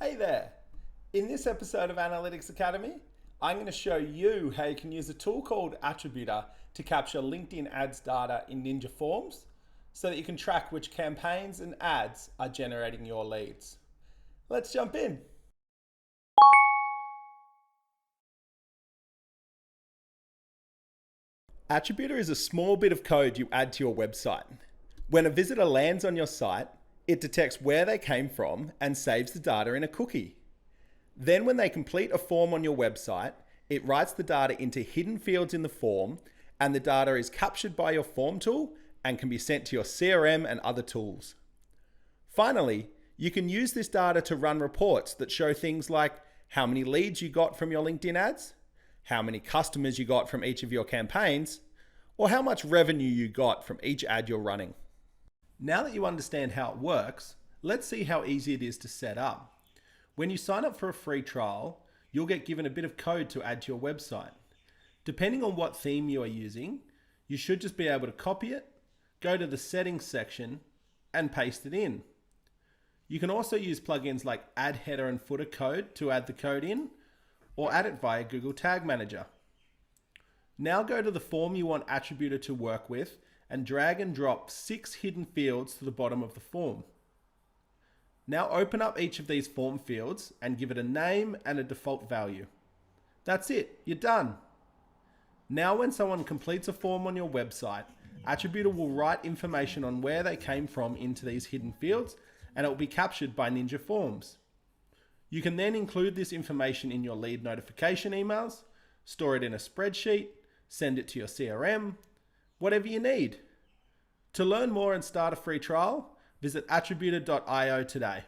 Hey there! In this episode of Analytics Academy, I'm going to show you how you can use a tool called Attributor to capture LinkedIn ads data in Ninja Forms so that you can track which campaigns and ads are generating your leads. Let's jump in. Attributor is a small bit of code you add to your website. When a visitor lands on your site, it detects where they came from and saves the data in a cookie. Then when they complete a form on your website, it writes the data into hidden fields in the form, and the data is captured by your form tool and can be sent to your CRM and other tools. Finally, you can use this data to run reports that show things like how many leads you got from your LinkedIn ads, how many customers you got from each of your campaigns, or how much revenue you got from each ad you're running. Now that you understand how it works, let's see how easy it is to set up. When you sign up for a free trial, you'll get given a bit of code to add to your website. Depending on what theme you are using, you should just be able to copy it, go to the settings section, and paste it in. You can also use plugins like Add Header and Footer Code to add the code in, or add it via Google Tag Manager. Now go to the form you want Attributor to work with and drag and drop 6 hidden fields to the bottom of the form. Now open up each of these form fields and give it a name and a default value. That's it, you're done. Now when someone completes a form on your website, Attributor will write information on where they came from into these hidden fields, and it will be captured by Ninja Forms. You can then include this information in your lead notification emails, store it in a spreadsheet, send it to your CRM, whatever you need. To learn more and start a free trial, visit attributor.io today.